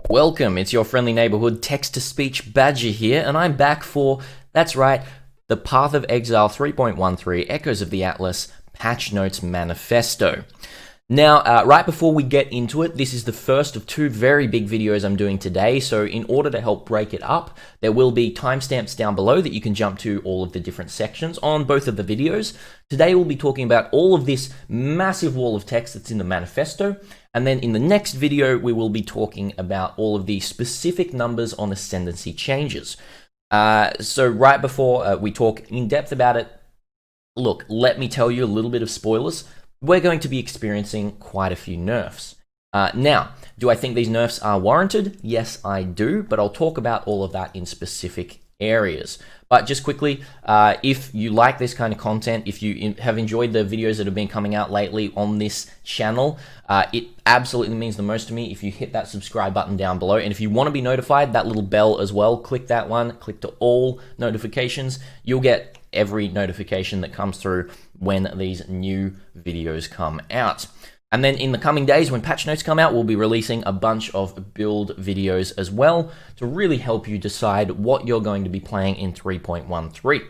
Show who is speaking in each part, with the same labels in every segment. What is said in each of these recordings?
Speaker 1: Welcome, it's your friendly neighborhood text-to-speech Badger here, and I'm back for, that's right, the Path of Exile 3.13 Echoes of the Atlas Patch Notes Manifesto. Now, right before we get into it, this is the first of two very big videos I'm doing today, so in order to help break it up, there will be timestamps down below that you can jump to all of the different sections on both of the videos. Today we'll be talking about all of this massive wall of text that's in the manifesto, and then in the next video we will be talking about all of the specific numbers on ascendancy changes. So right before we talk in depth about it, look, let me tell you a little bit of spoilers. We're going to be experiencing quite a few nerfs. Now, do I think these nerfs are warranted? Yes, I do, but I'll talk about all of that in specific areas. But just quickly, if you like this kind of content, if you have enjoyed the videos that have been coming out lately on this channel, it absolutely means the most to me if you hit that subscribe button down below. And if you want to be notified, that little bell as well, click that one, click to all notifications. You'll get every notification that comes through when these new videos come out. And then in the coming days, when patch notes come out, we'll be releasing a bunch of build videos as well to really help you decide what you're going to be playing in 3.13.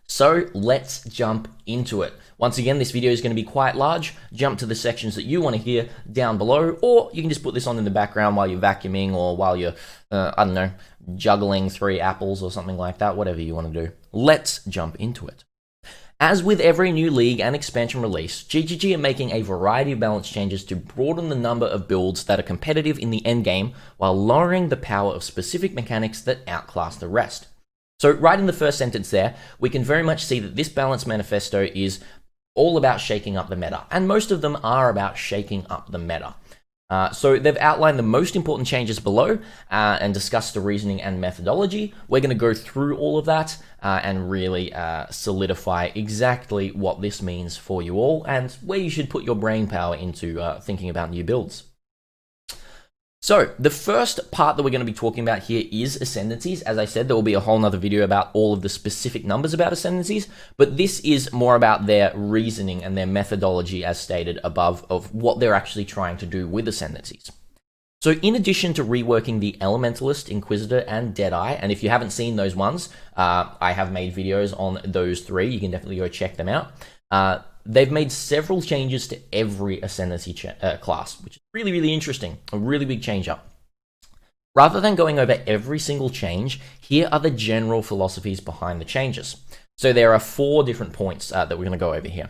Speaker 1: So let's jump into it. Once again, this video is going to be quite large. Jump to the sections that you want to hear down below, or you can just put this on in the background while you're vacuuming or while you're, I don't know, juggling 3 apples or something like that, whatever you want to do. Let's jump into it. As with every new league and expansion release, GGG are making a variety of balance changes to broaden the number of builds that are competitive in the endgame while lowering the power of specific mechanics that outclass the rest. So right in the first sentence there, we can very much see that this balance manifesto is all about shaking up the meta, and most of them are about shaking up the meta. So they've outlined the most important changes below and discussed the reasoning and methodology. We're going to go through all of that and really solidify exactly what this means for you all and where you should put your brain power into thinking about new builds. So the first part that we're going to be talking about here is Ascendancies. As I said, there will be a whole nother video about all of the specific numbers about Ascendancies, but this is more about their reasoning and their methodology as stated above of what they're actually trying to do with Ascendancies. So in addition to reworking the Elementalist, Inquisitor, and Deadeye, and if you haven't seen those ones, I have made videos on those 3. You can definitely go check them out. They've made several changes to every Ascendancy class, which is really, really interesting. A really big change up. Rather than going over every single change, here are the general philosophies behind the changes. So there are 4 different points that we're going to go over here.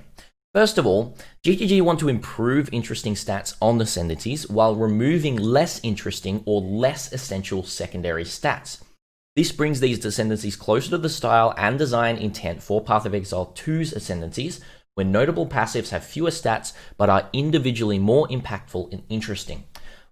Speaker 1: First of all, GGG want to improve interesting stats on Ascendancies while removing less interesting or less essential secondary stats. This brings these Ascendancies closer to the style and design intent for Path of Exile 2's Ascendancies, where notable passives have fewer stats but are individually more impactful and interesting.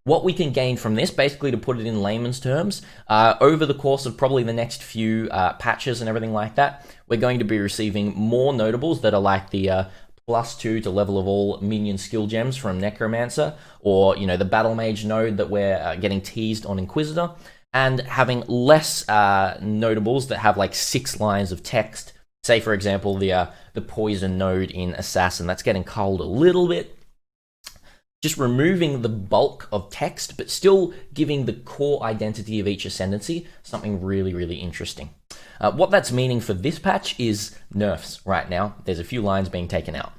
Speaker 1: What we can gain from this, basically to put it in layman's terms, over the course of probably the next few patches and everything like that, we're going to be receiving more notables that are like the +2 to level of all minion skill gems from Necromancer, or you know, the Battle Mage node that we're getting teased on Inquisitor, and having less notables that have like 6 lines of text. Say, for example, the Poison node in Assassin, that's getting culled a little bit. Just removing the bulk of text, but still giving the core identity of each Ascendancy something really, really interesting. What that's meaning for this patch is nerfs right now. There's a few lines being taken out.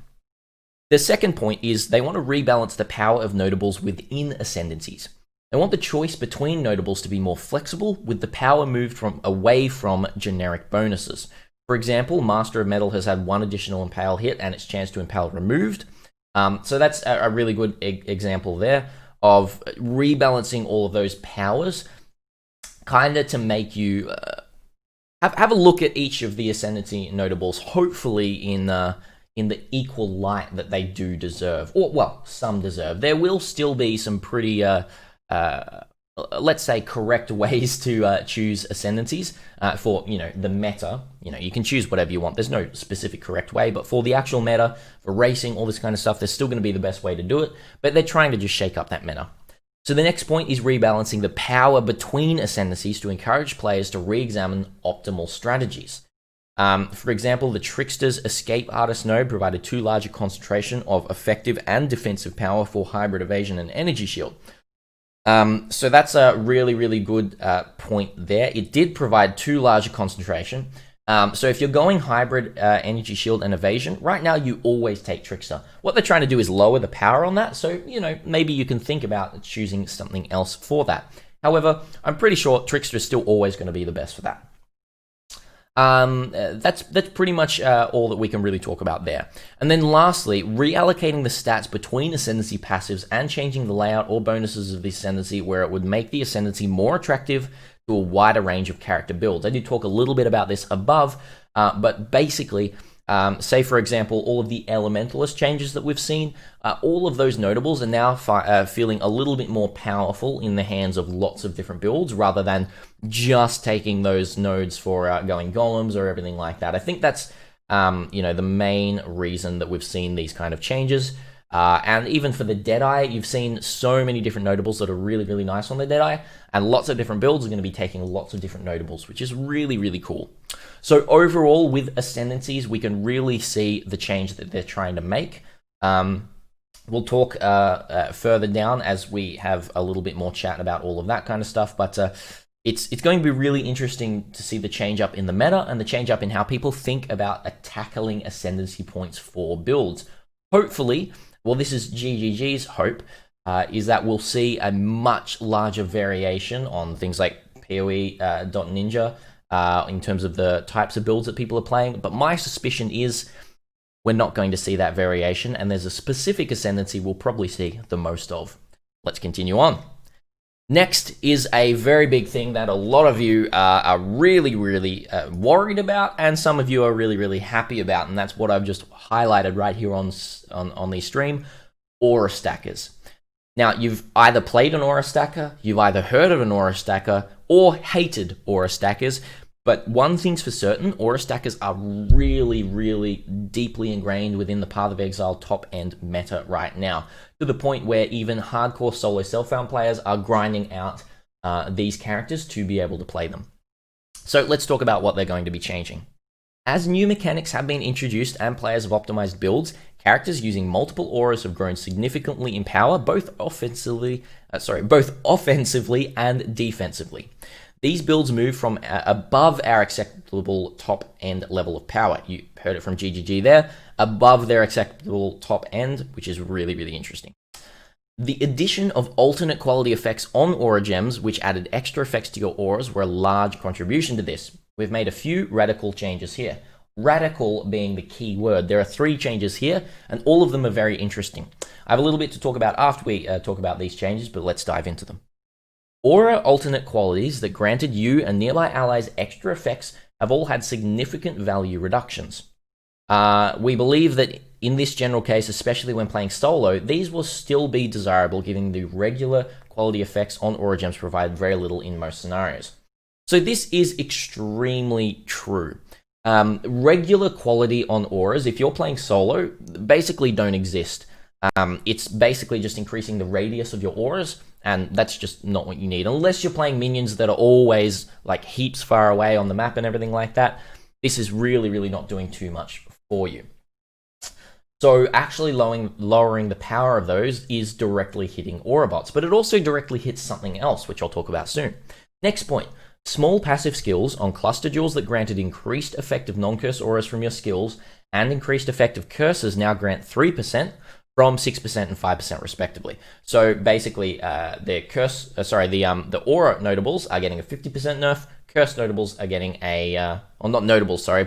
Speaker 1: The second point is they want to rebalance the power of notables within Ascendancies. They want the choice between notables to be more flexible, with the power moved away from generic bonuses. For example, Master of Metal has had 1 additional Impale hit and its chance to Impale removed. So that's a really good example there of rebalancing all of those powers, kind of to make you have a look at each of the Ascendancy notables, hopefully in the equal light that they do deserve, or well, some deserve. There will still be some pretty let's say, correct ways to choose Ascendancies for, you know, the meta. You know, you can choose whatever you want. There's no specific correct way, but for the actual meta, for racing, all this kind of stuff, there's still going to be the best way to do it, but they're trying to just shake up that meta. So the next point is rebalancing the power between Ascendancies to encourage players to re-examine optimal strategies. For example, the Trickster's Escape Artist node provided too large a concentration of effective and defensive power for hybrid evasion and energy shield. So that's a really, really good point there. It did provide too large a concentration. So if you're going hybrid energy shield and evasion, right now you always take Trickster. What they're trying to do is lower the power on that, so maybe you can think about choosing something else for that. However, I'm pretty sure Trickster is still always going to be the best for that. That's pretty much all that we can really talk about there. And then lastly, reallocating the stats between Ascendancy passives and changing the layout or bonuses of the Ascendancy where it would make the Ascendancy more attractive to a wider range of character builds. I did talk a little bit about this above, but basically, say for example, all of the Elementalist changes that we've seen, all of those notables are now feeling a little bit more powerful in the hands of lots of different builds rather than just taking those nodes for going golems or everything like that. I think that's the main reason that we've seen these kind of changes. And even for the Deadeye, you've seen so many different notables that are really, really nice on the Deadeye, and lots of different builds are going to be taking lots of different notables, which is really, really cool. So overall, with Ascendancies, we can really see the change that they're trying to make. We'll talk further down as we have a little bit more chat about all of that kind of stuff, but it's going to be really interesting to see the change up in the meta and the change up in how people think about tackling Ascendancy points for builds. Hopefully, well, this is GGG's hope, is that we'll see a much larger variation on things like PoE.Ninja in terms of the types of builds that people are playing. But my suspicion is we're not going to see that variation, and there's a specific Ascendancy we'll probably see the most of. Let's continue on. Next is a very big thing that a lot of you are really, really worried about, and some of you are really, really happy about, and that's what I've just highlighted right here on the stream: Aura Stackers. Now, you've either played an Aura Stacker, you've either heard of an Aura Stacker, or hated Aura Stackers, but one thing's for certain: Aura Stackers are really, really deeply ingrained within the Path of Exile top-end meta right now, to the point where even hardcore solo self-found players are grinding out these characters to be able to play them. So let's talk about what they're going to be changing. As new mechanics have been introduced and players have optimized builds, characters using multiple auras have grown significantly in power, both offensively and defensively. These builds move from above our acceptable top-end level of power. You heard it from GGG there, above their acceptable top end, which is really, really interesting. The addition of alternate quality effects on aura gems, which added extra effects to your auras, were a large contribution to this. We've made a few radical changes here. Radical being the key word. There are 3 changes here, and all of them are very interesting. I have a little bit to talk about after we talk about these changes, but let's dive into them. Aura alternate qualities that granted you and nearby allies extra effects have all had significant value reductions. We believe that in this general case, especially when playing solo, these will still be desirable given the regular quality effects on aura gems provide very little in most scenarios. So this is extremely true. Regular quality on auras, if you're playing solo, basically don't exist. It's basically just increasing the radius of your auras, and that's just not what you need. Unless you're playing minions that are always like heaps far away on the map and everything like that, this is really, really not doing too much for you. So actually lowering the power of those is directly hitting aura bots, but it also directly hits something else, which I'll talk about soon. Next point. Small passive skills on cluster jewels that granted increased effective non-curse auras from your skills and increased effective curses now grant 3% from 6% and 5% respectively. So basically, the aura notables are getting a 50% nerf. Curse notables are getting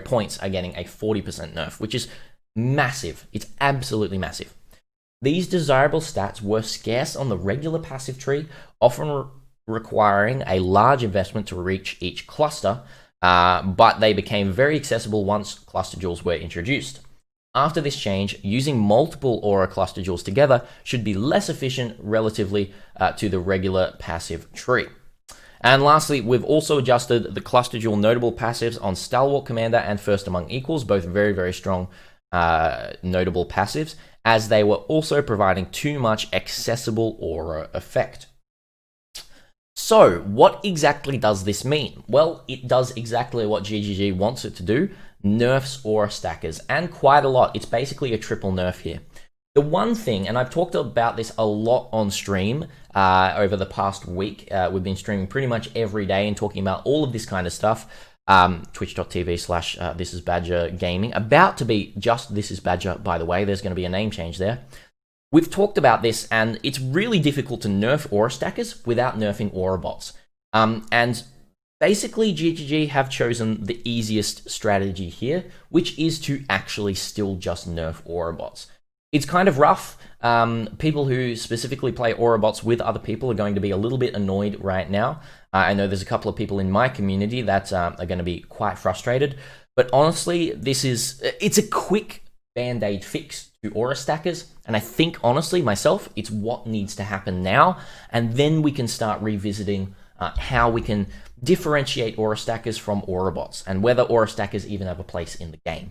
Speaker 1: points are getting a 40% nerf, which is massive. It's absolutely massive. These desirable stats were scarce on the regular passive tree, often requiring a large investment to reach each cluster, but they became very accessible once cluster jewels were introduced. After this change, using multiple aura cluster jewels together should be less efficient relatively to the regular passive tree. And lastly, we've also adjusted the cluster jewel notable passives on Stalwart Commander and First Among Equals, both very, very strong notable passives, as they were also providing too much accessible aura effect. So, what exactly does this mean? Well, it does exactly what GGG wants it to do, nerfs aura stackers, and quite a lot. It's basically a triple nerf here. The one thing, and I've talked about this a lot on stream over the past week, we've been streaming pretty much every day and talking about all of this kind of stuff. Twitch.tv/thisisbadger gaming, about to be just This Is Badger, by the way. There's going to be a name change there. We've talked about this, and it's really difficult to nerf aura stackers without nerfing aura bots. And basically, GGG have chosen the easiest strategy here, which is to actually still just nerf aura bots. It's kind of rough. People who specifically play aura bots with other people are going to be a little bit annoyed right now. I know there's a couple of people in my community that are going to be quite frustrated. But honestly, it's a quick band-aid fix to aura stackers, and I think honestly myself it's what needs to happen now, and then we can start revisiting how we can differentiate aura stackers from aura bots and whether aura stackers even have a place in the game.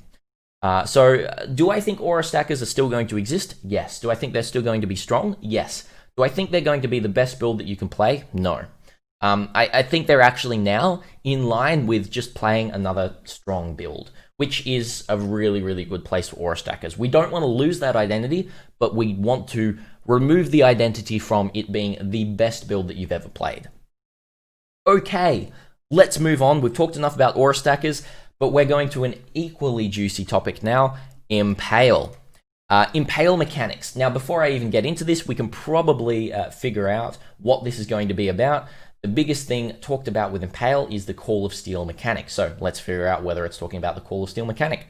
Speaker 1: So do I think aura stackers are still going to exist? Yes. Do I think they're still going to be strong? Yes. Do I think they're going to be the best build that you can play? No. I think they're actually now in line with just playing another strong build, which is a really, really good place for aura stackers. We don't want to lose that identity, but we want to remove the identity from it being the best build that you've ever played. Okay, let's move on. We've talked enough about aura stackers, but we're going to an equally juicy topic now, Impale. Impale mechanics. Now, before I even get into this, we can probably figure out what this is going to be about. The biggest thing talked about with Impale is the Call of Steel mechanic. So let's figure out whether it's talking about the Call of Steel mechanic.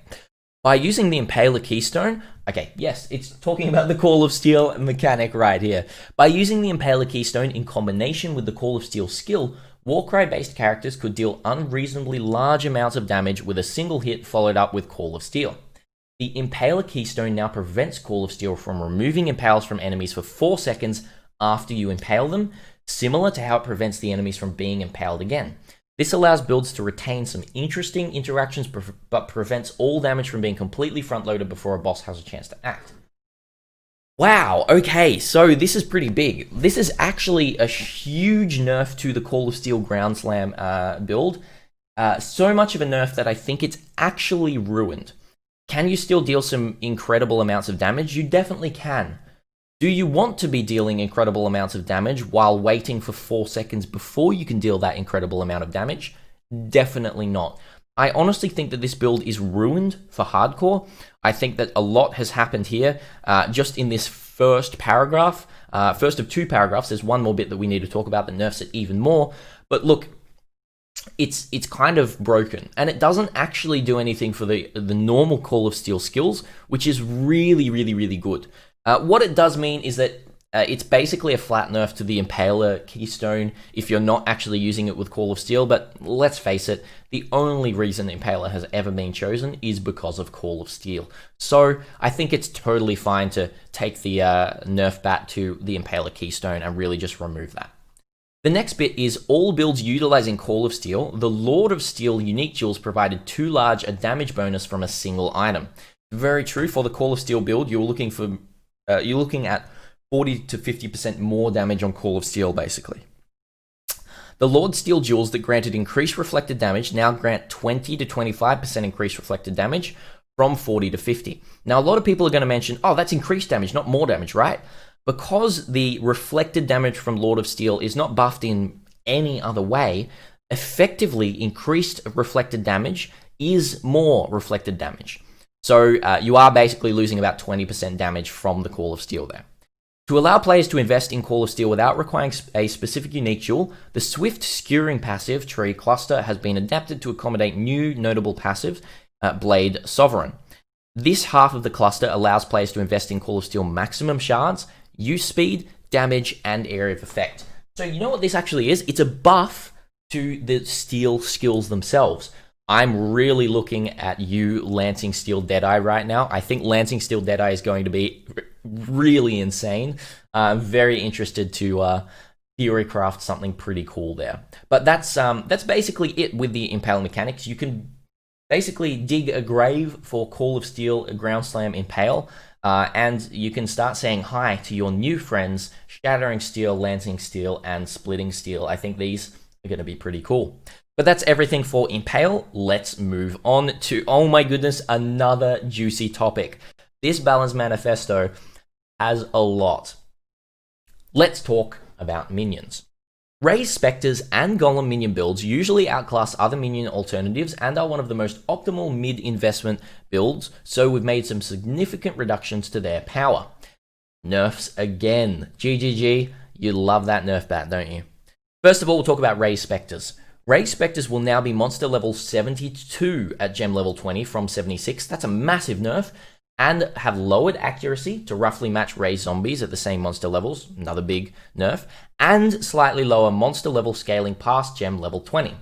Speaker 1: By using the Impaler Keystone, okay, yes, it's talking about the Call of Steel mechanic right here. By using the Impaler Keystone in combination with the Call of Steel skill, Warcry-based characters could deal unreasonably large amounts of damage with a single hit followed up with Call of Steel. The Impaler Keystone now prevents Call of Steel from removing impales from enemies for 4 seconds after you impale them, similar to how it prevents the enemies from being impaled again. This allows builds to retain some interesting interactions, but prevents all damage from being completely front-loaded before a boss has a chance to act. Wow, okay, so this is pretty big. This is actually a huge nerf to the Call of Steel Ground Slam build. So much of a nerf that I think it's actually ruined. Can you still deal some incredible amounts of damage? You definitely can. Do you want to be dealing incredible amounts of damage while waiting for 4 seconds before you can deal that incredible amount of damage? Definitely not. I honestly think that this build is ruined for hardcore. I think that a lot has happened here just in this first paragraph. First of 2 paragraphs, there's one more bit that we need to talk about that nerfs it even more. But look, it's kind of broken, and it doesn't actually do anything for the normal Call of Steel skills, which is really, really, really good. What it does mean is that it's basically a flat nerf to the Impaler Keystone if you're not actually using it with Call of Steel, but let's face it, the only reason Impaler has ever been chosen is because of Call of Steel. So I think it's totally fine to take the nerf bat to the Impaler Keystone and really just remove that. The next bit is all builds utilizing Call of Steel. The Lord of Steel unique jewels provided too large a damage bonus from a single item. Very true. For the Call of Steel build, you're looking at 40 to 50% more damage on Call of Steel, basically. The Lord Steel jewels that granted increased reflected damage now grant 20 to 25% increased reflected damage from 40 to 50. Now, a lot of people are going to mention, oh, that's increased damage, not more damage, right? Because the reflected damage from Lord of Steel is not buffed in any other way, effectively increased reflected damage is more reflected damage. So you are basically losing about 20% damage from the Call of Steel there. To allow players to invest in Call of Steel without requiring a specific unique jewel, the Swift Skewering passive tree cluster has been adapted to accommodate new notable passives, Blade Sovereign. This half of the cluster allows players to invest in Call of Steel maximum shards, use speed, damage, and area of effect. So you know what this actually is? It's a buff to the steel skills themselves. I'm really looking at you Lancing Steel Deadeye right now. I think Lancing Steel Deadeye is going to be really insane. I'm very interested to theorycraft something pretty cool there. But that's basically it with the Impale mechanics. You can basically dig a grave for Call of Steel, Ground Slam, Impale. And you can start saying hi to your new friends, Shattering Steel, Lancing Steel, and Splitting Steel. I think these are going to be pretty cool. But that's everything for Impale. Let's move on to, oh my goodness, another juicy topic. This Balanced Manifesto has a lot. Let's talk about minions. Raised Spectres and Golem minion builds usually outclass other minion alternatives and are one of the most optimal mid-investment builds, so we've made some significant reductions to their power. Nerfs again. GGG, you love that nerf bat, don't you? First of all, we'll talk about Raised Spectres. Raised Spectres will now be monster level 72 at gem level 20 from 76. That's a massive nerf. And have lowered accuracy to roughly match raised zombies at the same monster levels, another big nerf, and slightly lower monster level scaling past gem level 20.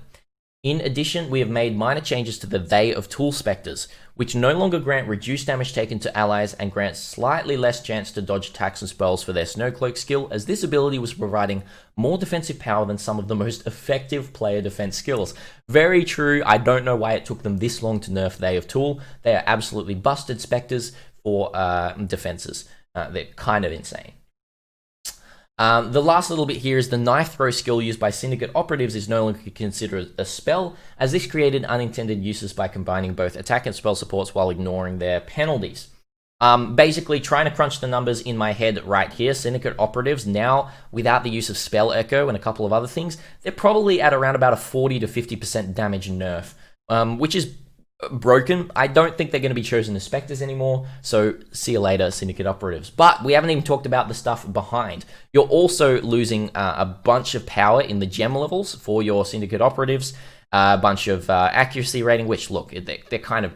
Speaker 1: In addition, we have made minor changes to the They of Tool Spectres, which no longer grant reduced damage taken to allies and grant slightly less chance to dodge attacks and spells for their Snowcloak skill, as this ability was providing more defensive power than some of the most effective player defense skills. Very true. I don't know why it took them this long to nerf They of Tool. They are absolutely busted Spectres for defenses. They're kind of insane. The last little bit here is the knife throw skill used by Syndicate operatives is no longer considered a spell, as this created unintended uses by combining both attack and spell supports while ignoring their penalties. Basically, trying to crunch the numbers in my head right here, Syndicate operatives now, without the use of Spell Echo and a couple of other things, they're probably at around about a 40 to 50% damage nerf, which is broken. I don't think they're going to be chosen as Spectres anymore, so see you later, Syndicate operatives. But we haven't even talked about the stuff behind. You're also losing a bunch of power in the gem levels for your Syndicate operatives, a bunch of accuracy rating, which, look, they're kind of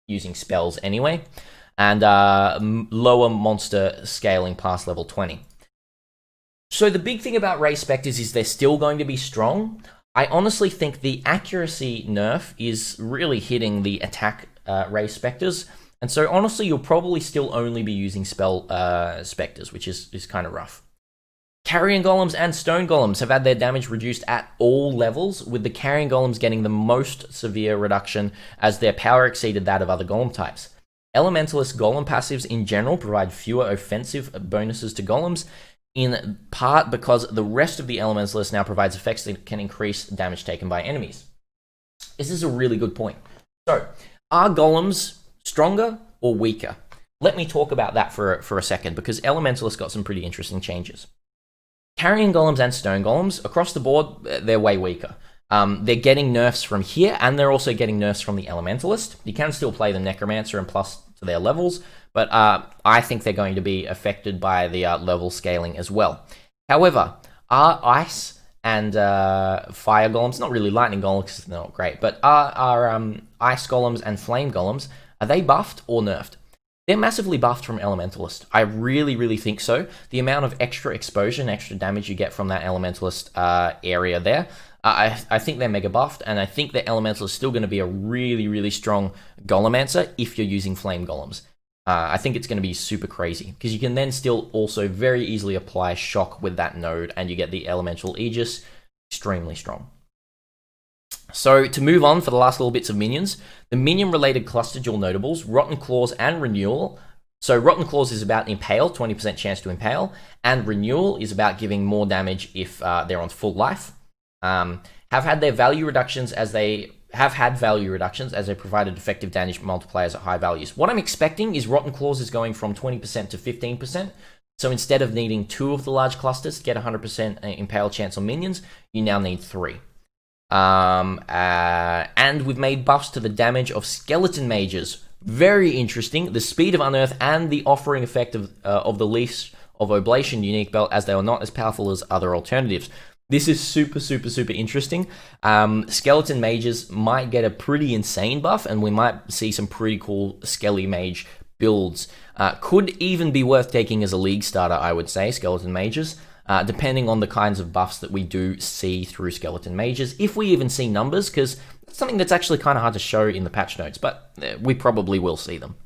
Speaker 1: using spells anyway, and lower monster scaling past level 20. So the big thing about Raised Spectres is they're still going to be strong. I honestly think the accuracy nerf is really hitting the attack Raised Spectres, and so honestly you'll probably still only be using spell Spectres, which is kind of rough. Carrion Golems and Stone Golems have had their damage reduced at all levels, with the Carrion Golems getting the most severe reduction as their power exceeded that of other Golem types. Elementalist Golem passives in general provide fewer offensive bonuses to Golems, in part because the rest of the Elementalist now provides effects that can increase damage taken by enemies. This is a really good point. So, are Golems stronger or weaker? Let me talk about that for a second, because Elementalist got some pretty interesting changes. Carrion Golems and Stone Golems, across the board, they're way weaker. They're getting nerfs from here, and they're also getting nerfs from the Elementalist. You can still play the Necromancer and plus to their levels, but I think they're going to be affected by the level scaling as well. However, are Ice and Fire Golems, not really Lightning Golems because they're not great, but are Ice Golems and Flame Golems, are they buffed or nerfed? They're massively buffed from Elementalist. I really, really think so. The amount of extra exposure and extra damage you get from that Elementalist area there, I think they're mega buffed, and I think the Elemental is still going to be a really, really strong Golemancer if you're using Flame Golems. I think it's going to be super crazy, because you can then still also very easily apply Shock with that node, and you get the Elemental Aegis, extremely strong. So to move on for the last little bits of minions, the minion-related cluster dual notables, Rotten Claws and Renewal. So Rotten Claws is about Impale, 20% chance to Impale, and Renewal is about giving more damage if they're on full life. Have had value reductions as they provided effective damage multipliers at high values. What I'm expecting is Rotten Claws is going from 20% to 15%. So instead of needing 2 of the large clusters to get 100% Impale chance on minions, you now need 3. And we've made buffs to the damage of Skeleton Mages. Very interesting. The speed of Unearth and the offering effect of the Leash of Oblation unique belt, as they are not as powerful as other alternatives. This is super, super, super interesting. Skeleton Mages might get a pretty insane buff, and we might see some pretty cool Skelly Mage builds. Could even be worth taking as a league starter, I would say, Skeleton Mages, depending on the kinds of buffs that we do see through Skeleton Mages, if we even see numbers, because it's something that's actually kind of hard to show in the patch notes, but we probably will see them.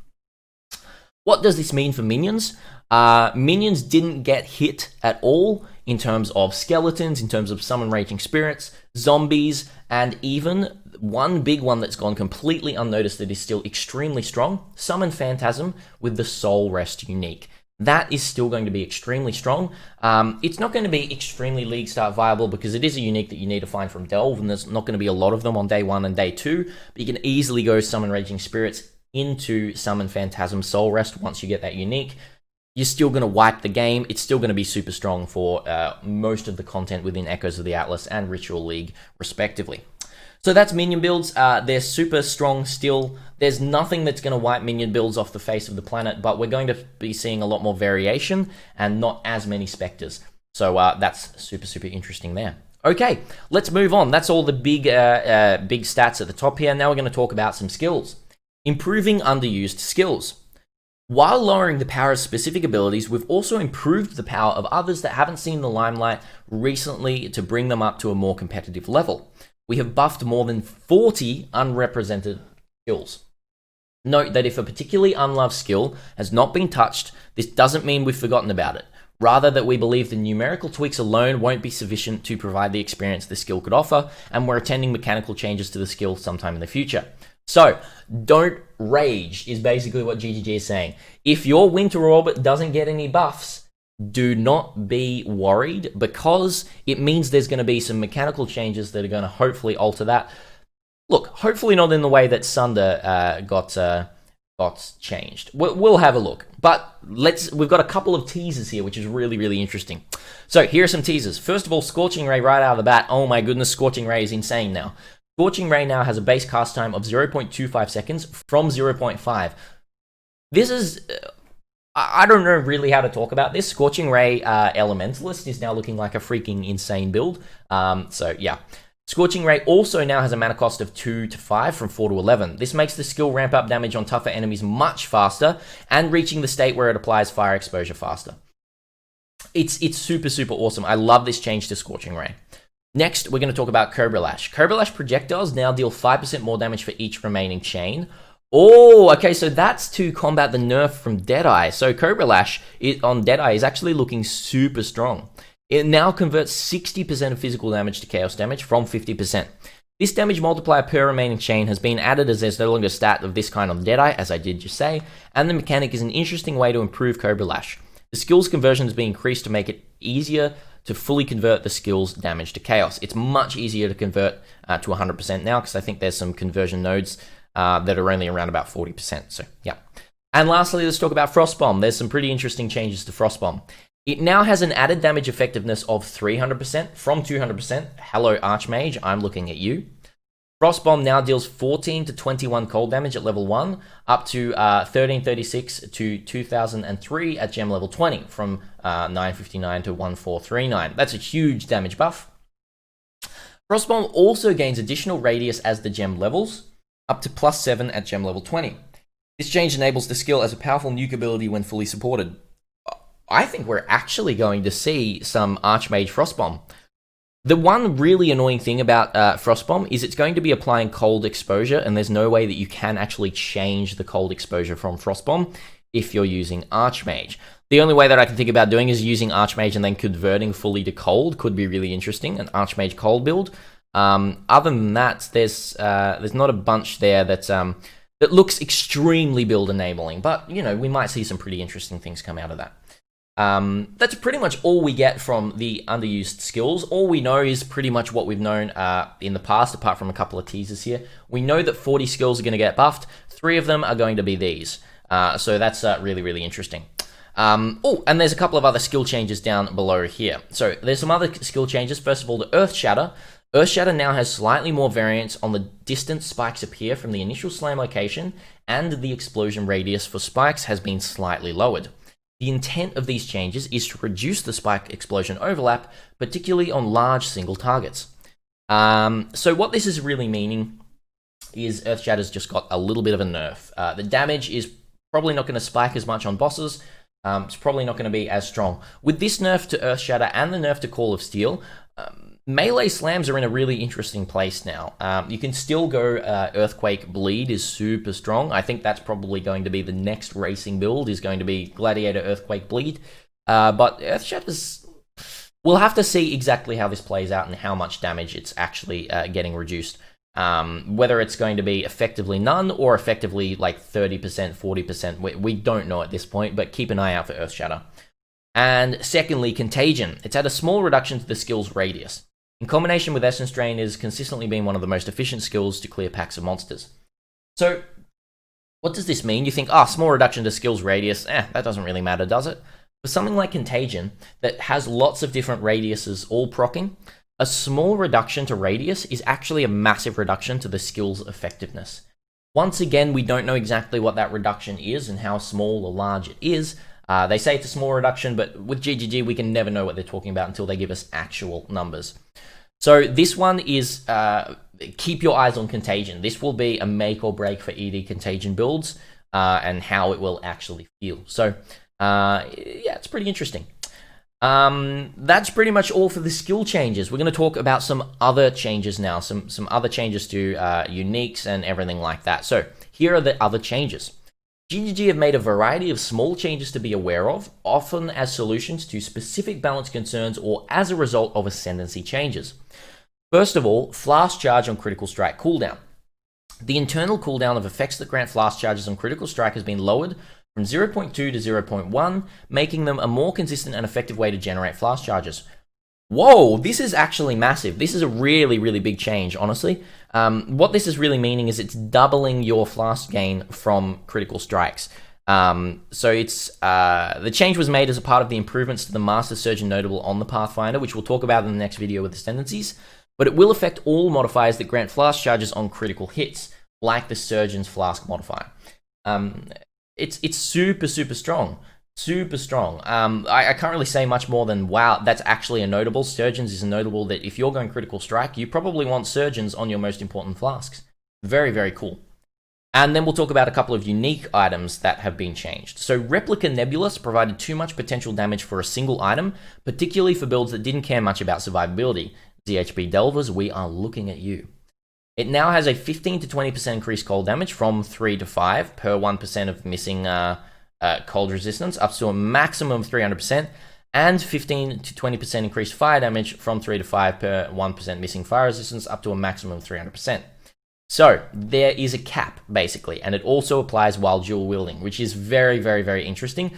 Speaker 1: What does this mean for minions? Minions didn't get hit at all in terms of skeletons, in terms of summon raging spirits, zombies, and even one big one that's gone completely unnoticed that is still extremely strong, Summon Phantasm with the Soul Rest unique. That is still going to be extremely strong. It's not going to be extremely League Start viable because it is a unique that you need to find from Delve, and there's not going to be a lot of them on day 1 and day 2, but you can easily go Summon Raging Spirits into Summon Phantasm Soul Rest once you get that unique. You're still going to wipe the game. It's still going to be super strong for most of the content within Echoes of the Atlas and Ritual League, respectively. So that's minion builds. They're super strong still. There's nothing that's going to wipe minion builds off the face of the planet, but we're going to be seeing a lot more variation and not as many specters. So that's super, super interesting there. Okay, let's move on. That's all the big stats at the top here. Now we're going to talk about some skills. Improving underused skills. While lowering the power of specific abilities, we've also improved the power of others that haven't seen the limelight recently to bring them up to a more competitive level. We have buffed more than 40 unrepresented skills. Note that if a particularly unloved skill has not been touched, this doesn't mean we've forgotten about it. Rather that we believe the numerical tweaks alone won't be sufficient to provide the experience the skill could offer, and we're attending mechanical changes to the skill sometime in the future. So, don't rage is basically what GGG is saying. If your Winter Orb doesn't get any buffs, do not be worried, because it means there's going to be some mechanical changes that are going to hopefully alter that. Look, hopefully not in the way that Sunder got changed. We'll have a look, but we've got a couple of teasers here, which is really, really interesting. So here are some teasers. First of all, Scorching Ray right out of the bat. Oh my goodness, Scorching Ray is insane now. Scorching Ray now has a base cast time of 0.25 seconds from 0.5. This is... I don't know really how to talk about this. Scorching Ray Elementalist is now looking like a freaking insane build. So yeah. Scorching Ray also now has a mana cost of 2 to 5 from 4 to 11. This makes the skill ramp up damage on tougher enemies much faster and reaching the state where it applies fire exposure faster. It's super, super awesome. I love this change to Scorching Ray. Next, we're going to talk about Cobra Lash. Cobra Lash projectiles now deal 5% more damage for each remaining chain. Oh, okay, so that's to combat the nerf from Deadeye. So Cobra Lash on Deadeye is actually looking super strong. It now converts 60% of physical damage to chaos damage from 50%. This damage multiplier per remaining chain has been added as there's no longer a stat of this kind on Deadeye, as I did just say, and the mechanic is an interesting way to improve Cobra Lash. The skill's conversion has been increased to make it easier to fully convert the skill's damage to chaos. It's much easier to convert to 100% now, because I think there's some conversion nodes that are only around about 40%, so yeah. And lastly, let's talk about Frostbomb. There's some pretty interesting changes to Frostbomb. It now has an added damage effectiveness of 300% from 200%. Hello, Archmage, I'm looking at you. Frostbomb now deals 14 to 21 cold damage at level 1, up to 1336 to 2003 at gem level 20, from 959 to 1439. That's a huge damage buff. Frostbomb also gains additional radius as the gem levels, up to +7 at gem level 20. This change enables the skill as a powerful nuke ability when fully supported. I think we're actually going to see some Archmage Frostbomb. The one really annoying thing about Frostbomb is it's going to be applying cold exposure, and there's no way that you can actually change the cold exposure from Frostbomb if you're using Archmage. The only way that I can think about doing is using Archmage and then converting fully to cold. Could be really interesting, an Archmage cold build. Other than that, there's not a bunch there that looks extremely build enabling, but you know, we might see some pretty interesting things come out of that. That's pretty much all we get from the underused skills. All we know is pretty much what we've known in the past, apart from a couple of teasers here. We know that 40 skills are going to get buffed. 3 of them are going to be these. So that's really, really interesting. Oh, and there's a couple of other skill changes down below here. So there's some other skill changes. First of all, the Earth Shatter. Earth Shatter now has slightly more variance on the distance spikes appear from the initial slam location, and the explosion radius for spikes has been slightly lowered. The intent of these changes is to reduce the spike explosion overlap, particularly on large single targets. So what this is really meaning is Earth Shatter's just got a little bit of a nerf. The damage is probably not going to spike as much on bosses. It's probably not going to be as strong. With this nerf to Earth Shatter and the nerf to Call of Steel, melee slams are in a really interesting place now. You can still go Earthquake Bleed is super strong. I think that's probably going to be the next racing build, is going to be Gladiator Earthquake Bleed. But Earth Shatter's... We'll have to see exactly how this plays out and how much damage it's actually getting reduced. Whether it's going to be effectively none or effectively like 30%, 40%, we don't know at this point, but keep an eye out for Earthshatter. And secondly, Contagion. It's had a small reduction to the skill's radius. In combination with Essence Drain, it has consistently been one of the most efficient skills to clear packs of monsters. So, what does this mean? You think, small reduction to skill's radius, that doesn't really matter, does it? For something like Contagion, that has lots of different radiuses all proccing, a small reduction to radius is actually a massive reduction to the skill's effectiveness. Once again, we don't know exactly what that reduction is and how small or large it is. They say it's a small reduction, but with GGG, we can never know what they're talking about until they give us actual numbers. So this one is, keep your eyes on Contagion. This will be a make or break for ED Contagion builds and how it will actually feel. So, yeah, it's pretty interesting. That's pretty much all for the skill changes. We're going to talk about some other changes now, some other changes to uniques and everything like that. So here are the other changes. GGG have made a variety of small changes to be aware of, often as solutions to specific balance concerns or as a result of Ascendancy changes. First of all, Flash Charge on Critical Strike cooldown. The internal cooldown of effects that grant Flash Charges on Critical Strike has been lowered from 0.2 to 0.1, making them a more consistent and effective way to generate Flash Charges. Whoa, this is actually massive. This is a really, really big change, honestly. What this is really meaning is it's doubling your flash gain from critical strikes. So it's the change was made as a part of the improvements to the Master Surgeon notable on the Pathfinder, which we'll talk about in the next video with Ascendancies, but it will affect all modifiers that grant flash charges on critical hits, like the Surgeon's Flask modifier. It's super, super strong. Super strong. I can't really say much more than, wow, that's actually a notable. Surgeons is a notable that if you're going critical strike, you probably want Surgeons on your most important flasks. Very, very cool. And then we'll talk about a couple of unique items that have been changed. So Replica Nebulous provided too much potential damage for a single item, particularly for builds that didn't care much about survivability. ZHB Delvers, we are looking at you. It now has a 15 to 20% increased cold damage from 3 to 5 per 1% of missing cold resistance, up to a maximum of 300%, and 15 to 20% increased fire damage from 3 to 5 per 1% missing fire resistance, up to a maximum of 300%. So there is a cap, basically, and it also applies while dual wielding, which is very, very, very interesting.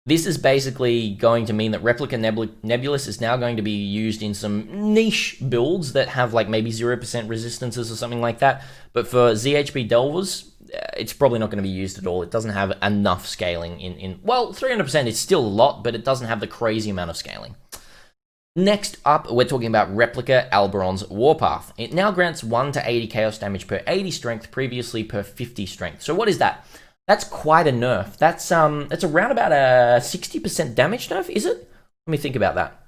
Speaker 1: This is basically going to mean that Replica Nebulous is now going to be used in some niche builds that have like maybe 0% resistances or something like that. But for ZHB Delvers, it's probably not going to be used at all. It doesn't have enough scaling in well, 300% is still a lot, but it doesn't have the crazy amount of scaling. Next up, we're talking about Replica Alberon's Warpath. It now grants 1 to 80 chaos damage per 80 strength, previously per 50 strength. So what is that? That's quite a nerf. That's around about a 60% damage nerf, is it? Let me think about that.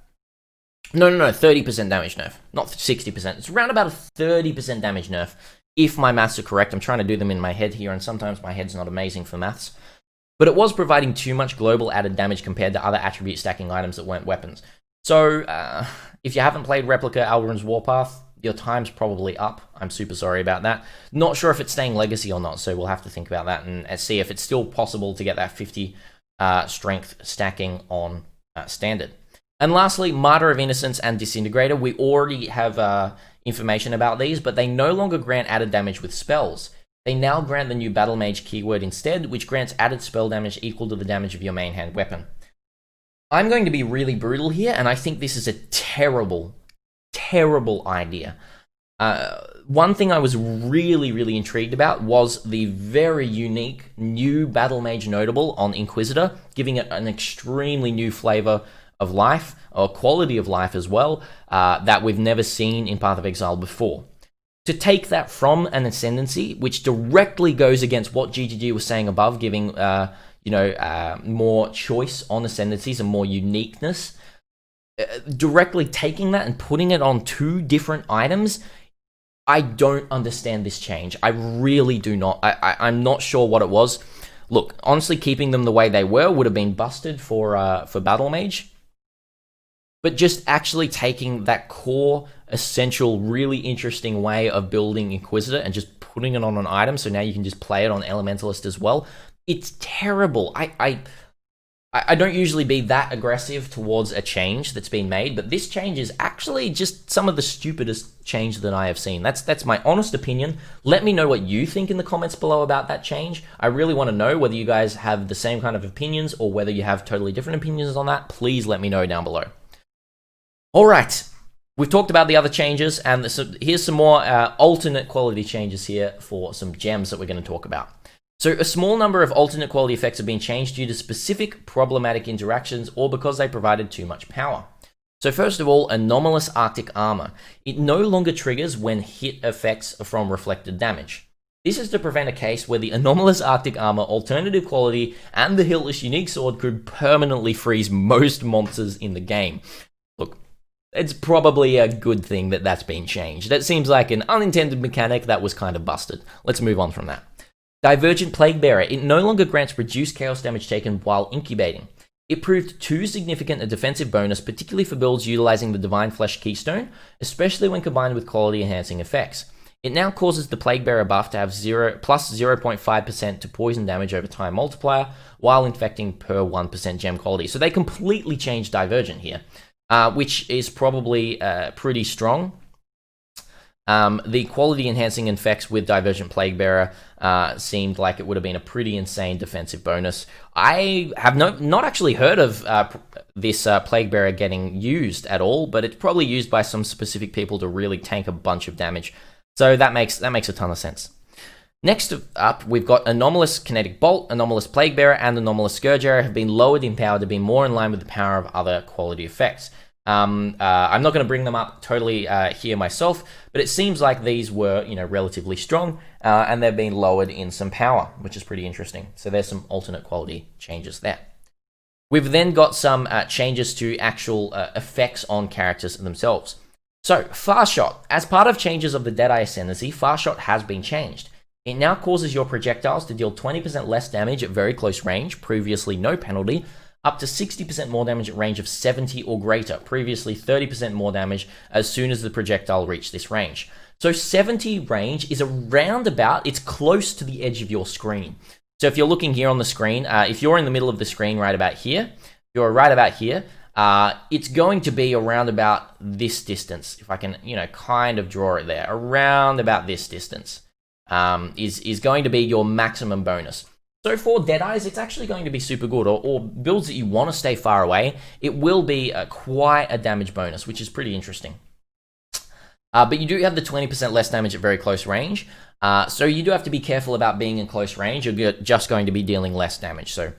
Speaker 1: No, 30% damage nerf, not 60%. It's around about a 30% damage nerf, if my maths are correct. I'm trying to do them in my head here, and sometimes my head's not amazing for maths. But it was providing too much global added damage compared to other attribute stacking items that weren't weapons. So, if you haven't played Replica Alberon's Warpath, your time's probably up. I'm super sorry about that. Not sure if it's staying legacy or not, so we'll have to think about that and see if it's still possible to get that 50 strength stacking on standard. And lastly, Martyr of Innocence and Disintegrator. We already have information about these, but they no longer grant added damage with spells. They now grant the new Battle Mage keyword instead, which grants added spell damage equal to the damage of your main hand weapon. I'm going to be really brutal here, and I think this is a terrible idea. One thing I was really intrigued about was the very unique new Battle Mage notable on Inquisitor, giving it an extremely new flavor of life, or quality of life as well, that we've never seen in Path of Exile before. To take that from an Ascendancy, which directly goes against what GGG was saying above, giving more choice on Ascendancies and more uniqueness, directly taking that and putting it on two different items, I don't understand this change. I really do not. I'm not sure what it was. Look, honestly, keeping them the way they were would have been busted for Battle Mage. But just actually taking that core, essential, really interesting way of building Inquisitor and just putting it on an item, so now you can just play it on Elementalist as well. It's terrible. I I don't usually be that aggressive towards a change that's been made, but this change is actually just some of the stupidest change that I have seen. That's my honest opinion. Let me know what you think in the comments below about that change. I really want to know whether you guys have the same kind of opinions or whether you have totally different opinions on that. Please let me know down below. All right, we've talked about the other changes, and here's some more alternate quality changes here for some gems that we're going to talk about. So a small number of alternate quality effects have been changed due to specific problematic interactions or because they provided too much power. So first of all, anomalous Arctic armor. It no longer triggers when hit effects from reflected damage. This is to prevent a case where the anomalous Arctic armor alternative quality and the hiltless unique sword could permanently freeze most monsters in the game. Look, it's probably a good thing that that's been changed. That seems like an unintended mechanic that was kind of busted. Let's move on from that. Divergent Plaguebearer. It no longer grants reduced chaos damage taken while incubating. It proved too significant a defensive bonus, particularly for builds utilizing the Divine Flesh Keystone, especially when combined with quality enhancing effects. It now causes the Plaguebearer buff to have plus 0.5% to poison damage over time multiplier while infecting per 1% gem quality. So they completely changed Divergent here, which is probably pretty strong. The quality enhancing effects with Divergent Plaguebearer seemed like it would have been a pretty insane defensive bonus. I have not actually heard of this Plaguebearer getting used at all, but it's probably used by some specific people to really tank a bunch of damage. So that makes a ton of sense. Next up, we've got Anomalous Kinetic Bolt, Anomalous Plaguebearer, and Anomalous Scourgebearer have been lowered in power to be more in line with the power of other quality effects. I'm not going to bring them up totally here myself, but it seems like these were, relatively strong, and they've been lowered in some power, which is pretty interesting. So there's some alternate quality changes there. We've then got some changes to actual effects on characters themselves. So, Fast Shot. As part of changes of the Deadeye Ascendancy, Fast Shot has been changed. It now causes your projectiles to deal 20% less damage at very close range, previously no penalty, up to 60% more damage at range of 70 or greater, previously 30% more damage as soon as the projectile reached this range. So 70 range is around about, it's close to the edge of your screen. So if you're looking here on the screen, if you're in the middle of the screen right about here, it's going to be around about this distance. If I can, kind of draw it there, around about this distance is going to be your maximum bonus. So for Deadeyes, it's actually going to be super good, or builds that you want to stay far away, it will be quite a damage bonus, which is pretty interesting. But you do have the 20% less damage at very close range, so you do have to be careful about being in close range. You're just going to be dealing less damage, so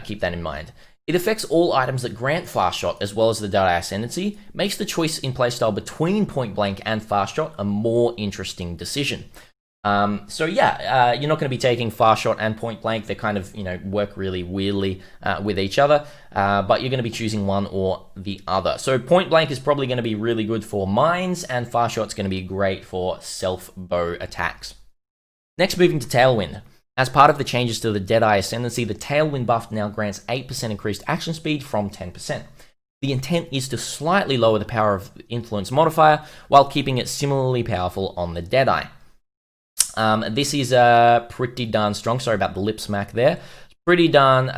Speaker 1: keep that in mind. It affects all items that grant Fast Shot, as well as the Deadeye Ascendancy, makes the choice in playstyle between Point Blank and Fast Shot a more interesting decision. So yeah, you're not going to be taking Fast Shot and Point Blank. They kind of, work really weirdly with each other, but you're going to be choosing one or the other. So Point Blank is probably going to be really good for mines, and Fast Shot's going to be great for self-bow attacks. Next, moving to Tailwind. As part of the changes to the Deadeye Ascendancy, the Tailwind buff now grants 8% increased action speed from 10%. The intent is to slightly lower the power of influence modifier while keeping it similarly powerful on the Deadeye. This is pretty darn strong. Sorry about the lip smack there. Pretty darn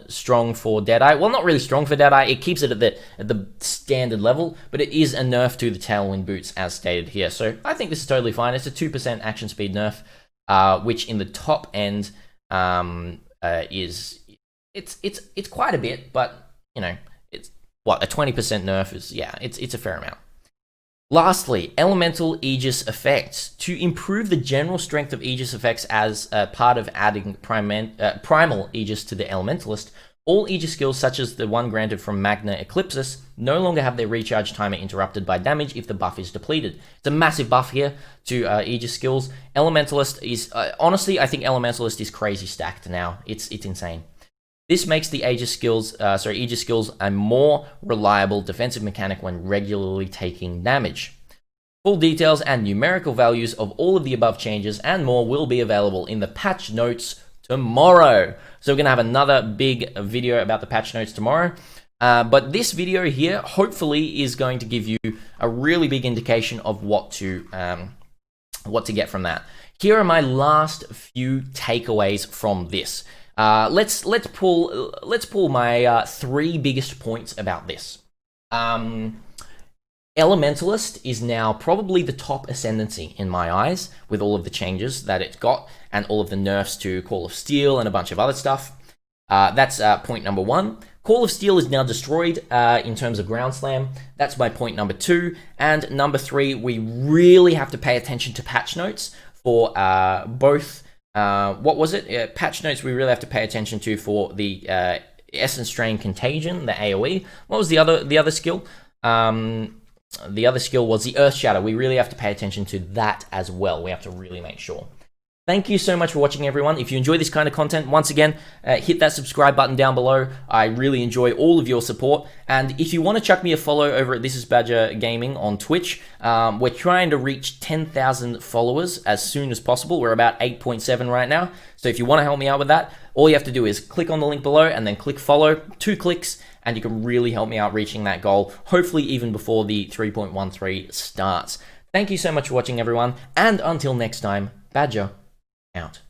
Speaker 1: strong for Deadeye. Well, not really strong for Deadeye. It keeps it at the standard level, but it is a nerf to the Tailwind boots as stated here. So I think this is totally fine. It's a 2% action speed nerf, which in the top end is it's quite a bit, but it's what, a 20% nerf is, yeah, it's a fair amount. Lastly, Elemental Aegis effects. To improve the general strength of Aegis effects as part of adding Primal Aegis to the Elementalist, all Aegis skills such as the one granted from Magna Eclipsis no longer have their recharge timer interrupted by damage if the buff is depleted. It's a massive buff here to Aegis skills. Elementalist is, honestly, I think Elementalist is crazy stacked now. It's insane. This makes the Aegis skills a more reliable defensive mechanic when regularly taking damage. Full details and numerical values of all of the above changes and more will be available in the patch notes tomorrow. So we're going to have another big video about the patch notes tomorrow. But this video here hopefully is going to give you a really big indication of what to get from that. Here are my last few takeaways from this. Let's pull my 3 biggest points about this. Elementalist is now probably the top ascendancy in my eyes, with all of the changes that it's got and all of the nerfs to Call of Steel and a bunch of other stuff. That's point number 1. Call of Steel is now destroyed in terms of Ground Slam. That's my point number 2. And number 3, we really have to pay attention to patch notes for both. What was it? Patch notes we really have to pay attention to for the Essence Strain Contagion, the AoE. What was the other skill? The other skill was the Earth Shatter. We really have to pay attention to that as well. We have to really make sure. Thank you so much for watching, everyone. If you enjoy this kind of content, once again, hit that subscribe button down below. I really enjoy all of your support. And if you want to chuck me a follow over at This Is Badger Gaming on Twitch, we're trying to reach 10,000 followers as soon as possible. We're about 8.7 right now. So if you want to help me out with that, all you have to do is click on the link below and then click follow. 2 clicks, and you can really help me out reaching that goal, hopefully even before the 3.13 starts. Thank you so much for watching, everyone. And until next time, Badger out.